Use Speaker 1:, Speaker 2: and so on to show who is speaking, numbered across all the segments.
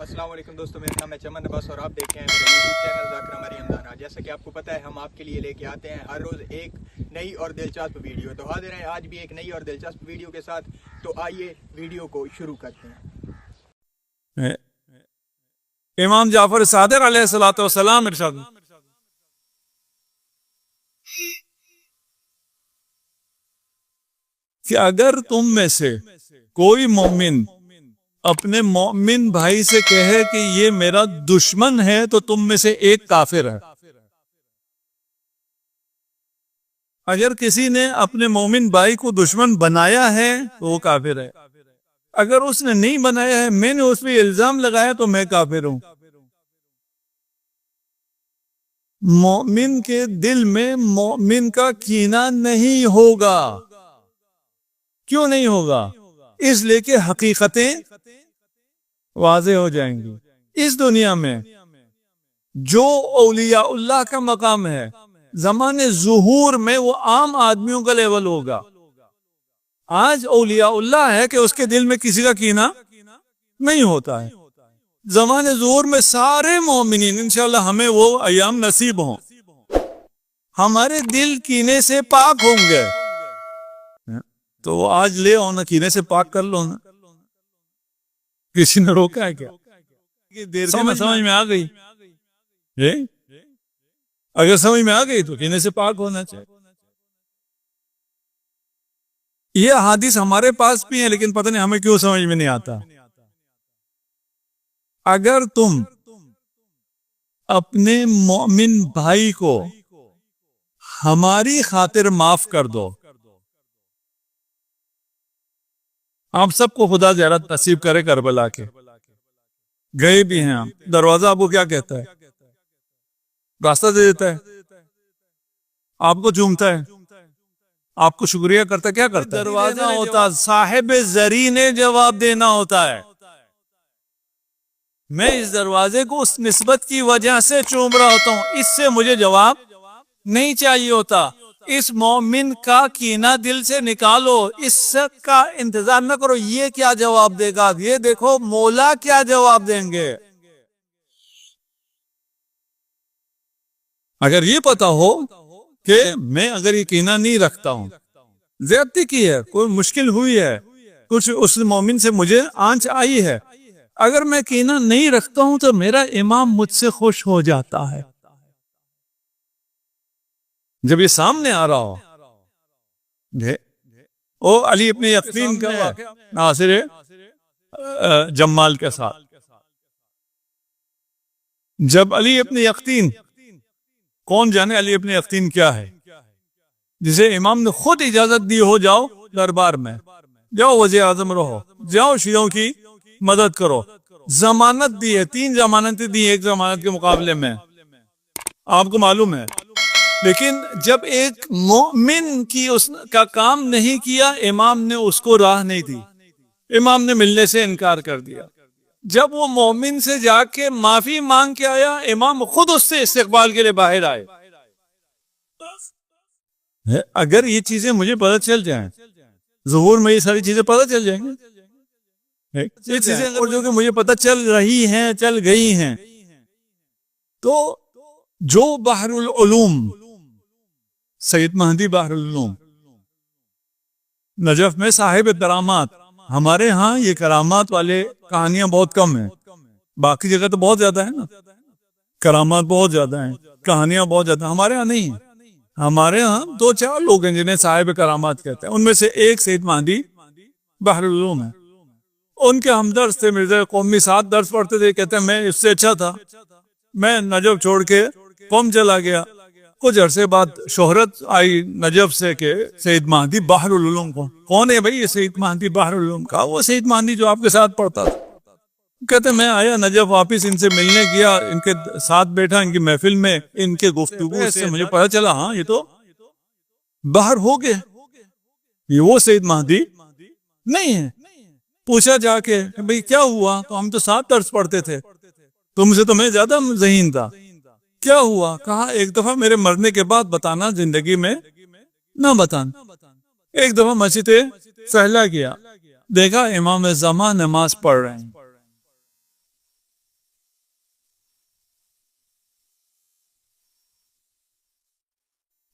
Speaker 1: अस्सलाम वालेकुम दोस्तों, मेरा नाम है चमन अब्बास और आप देख रहे हैं मेरे यूट्यूब चैनल ज़ाकिर मरियम दाना। जैसा कि आपको पता है, हम आपके लिए लेके आते हैं हर रोज़ एक नई और दिलचस्प वीडियो। तो हाजिर हैं आज भी एक नई और दिलचस्प वीडियो के साथ। तो आइए वीडियो को शुरू करते हैं।
Speaker 2: इमाम जाफर सादिक अलैहिस्सलातु वस्सलाम इरशाद कि अगर तुम में से कोई मोमिन अपने मोमिन भाई से कहे कि ये मेरा दुश्मन है तो तुम में से एक काफिर है। अगर किसी ने अपने मोमिन भाई को दुश्मन बनाया है तो वो काफिर है। अगर उसने नहीं बनाया है, मैंने उस पर इल्जाम लगाया तो मैं काफिर हूं। मोमिन के दिल में मोमिन का कीना नहीं होगा। क्यों नहीं होगा? इसलिए कि हकीकतें वाज़े हो जाएंगी। इस दुनिया में जो औलियाउल्लाह का मकाम है, ज़माने ज़ुहूर में वो आम आदमियों का लेवल होगा। आज औलियाउल्लाह है कि उसके दिल में किसी का कीना नहीं होता है। ज़माने ज़ुहूर में सारे मोमिनीन, इंशाअल्लाह हमें वो अयाम नसीब हों, हमारे दिल कीने से पाक होंगे। तो वो आज ले आओ ना, कीने से पाक कर लो ना। किसी ने रोका है क्या? देर से समझ में आ गई। अगर समझ में आ गई तो कीने से पाक होना चाहिए। ये हादिस हमारे पास भी है, लेकिन पता नहीं हमें क्यों समझ में नहीं आता। अगर तुम अपने मोमिन भाई को हमारी खातिर माफ कर दो, आप सबको खुदा ज़ियारत नसीब करे करबला के। गए भी हैं आप, दरवाजा आपको क्या कहता है? रास्ता दे देता है, आपको चूमता है, आपको शुक्रिया करता है। क्या करता है? दरवाजा होता, साहिब जरी ने जवाब देना होता है। मैं इस दरवाजे को उस निस्बत की वजह से चूम रहा होता हूं, इससे मुझे जवाब नहीं चाहिए होता। इस मोमिन का कीना दिल से निकालो, इसका इंतजार न करो ये क्या जवाब देगा, ये देखो मौला क्या जवाब देंगे। अगर ये पता हो कि मैं अगर ये कीना नहीं रखता हूं, ज्यादती की है, कोई मुश्किल हुई है, कुछ उस मोमिन से मुझे आंच आई है, अगर मैं कीना नहीं रखता हूं तो मेरा इमाम मुझसे खुश हो जाता है। जब ये सामने आ रहा हो, ओ अली इब्न यकीन का नासिर जम्माल के साथ, जब अली इब्न यकीन, कौन जाने अली इब्न यकीन क्या है, जिसे इमाम ने खुद इजाजत दी हो जाओ दरबार में, जाओ वज़ीर आज़म रहो, जाओ शियों की मदद करो। जमानत दी है, 3 जमानतें दी एक जमानत के मुकाबले में, आपको मालूम है। लेकिन जब एक मोमिन की उसका काम नहीं किया, इमाम ने उसको राह नहीं दी, इमाम ने मिलने से इनकार कर दिया। जब वो मोमिन से जाके माफी मांग के आया, इमाम खुद उससे इस्तिकबाल के लिए बाहर आए। अगर ये चीजें मुझे पता चल जाएं, ज़ुहूर में ये सारी चीजें पता चल जाएंगी, ये चीजें और जो कि मुझे पता चल रही हैं, चल गई हैं, तो जो बहरुल उलूम सैयद महदी बहरुल उलूम नजफ में साहिब करामात, हमारे यहाँ ये करामात वाले कहानियां बहुत कम हैं, बाकी जगह तो बहुत ज्यादा है ना, करामात बहुत ज्यादा हैं, कहानियां बहुत ज्यादा, हमारे यहाँ नहीं है। हमारे यहाँ 2-4 लोग हैं जिन्हें साहिब करामात कहते हैं, उनमें से एक सैयद महदी बहरुल उलूम है। उनके हमदर्द थे, मिर्जा कौमी, 7 दर्स पढ़ते थे, कहते हैं मैं इससे अच्छा था, मैं नजफ छोड़ के कौम चला गया। कुछ अरसे बाद शोहरत आई नजफ से के सैयद महदी बहरुल उलूम को, कौन है भाई ये सैयद महदी बहरुल उलूम? का वो सैयद महदी जो आपके साथ पढ़ता था। कहते मैं आया नजफ वापिस, इनसे मिलने गया, इनके साथ बैठा, इनकी महफिल में, इनके गुफ्तगू से मुझे पता चला हाँ ये तो बाहर हो गए, ये वो सैयद महदी नहीं है। पूछा जाके भाई क्या हुआ, तो हम तो 7 दर्स पढ़ते थे, तुमसे तो मैं ज्यादा ज़हीन था, क्या हुआ? कहा एक दफा मेरे मरने के बाद बताना, जिंदगी में ना बताना। एक दफा मस्जिद सहला गया, देखा इमाम ज़मा नमाज पढ़ रहे हैं,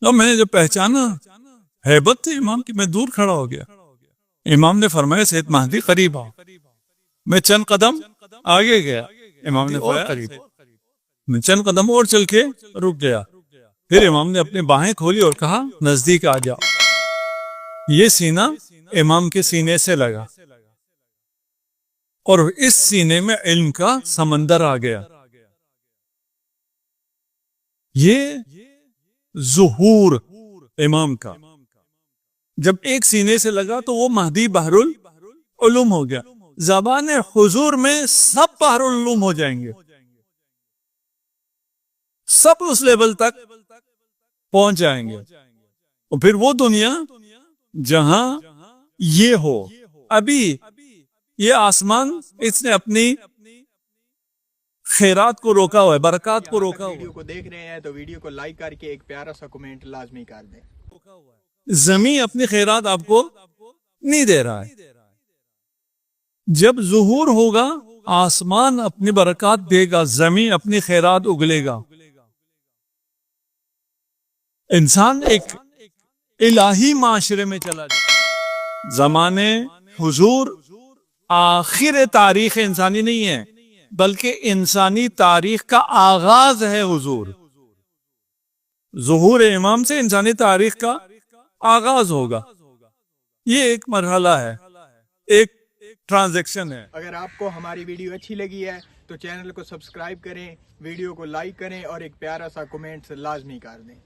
Speaker 2: اور میں نے جب پہچانا ہیبت تھی امام کی، میں دور کھڑا ہو گیا. امام نے فرمایا سید مہدی قریب آؤ. میں چند قدم آگے گیا، امام نے فرمایا قریب. میں چند قدم اور چل کے رک گیا. پھر امام نے اپنی باہیں کھولی اور کہا نزدیک آ جاؤ. یہ سینہ امام کے سینے سے لگا اور اس سینے میں علم کا سمندر آ گیا. یہ ظہور امام کا جب ایک سینے سے لگا تو وہ مہدی بحر العلوم ہو گیا. زبان حضور میں سب بحر العلوم ہو جائیں گے، سب اس لیول تک پہنچ جائیں گے. اور پھر وہ دنیا جہاں یہ ہو. ابھی یہ آسمان اس نے اپنی خیرات کو روکا ہوا ہے، برکات کو روکا ہوا ہے.
Speaker 1: ویڈیو کو دیکھ رہے ہیں تو ویڈیو کو لائک کر کے ایک پیارا سا کمنٹ لازمی کر دیں.
Speaker 2: زمین اپنی خیرات آپ کو نہیں دے رہا ہے. جب ظہور ہوگا آسمان اپنی برکات دے گا، زمین اپنی خیرات اگلے گا. انسان ایک الہی معاشرے میں چلا جائے. زمانے حضور آخر تاریخ انسانی نہیں ہے، بلکہ انسانی تاریخ کا آغاز ہے حضور. ظہور امام سے انسانی تاریخ کا آغاز ہوگا. یہ ایک مرحلہ ہے، ایک ٹرانزیکشن ہے.
Speaker 1: اگر آپ کو ہماری ویڈیو اچھی لگی ہے تو چینل کو سبسکرائب کریں، ویڈیو کو لائک کریں اور ایک پیارا سا کمنٹ لازمی کر دیں.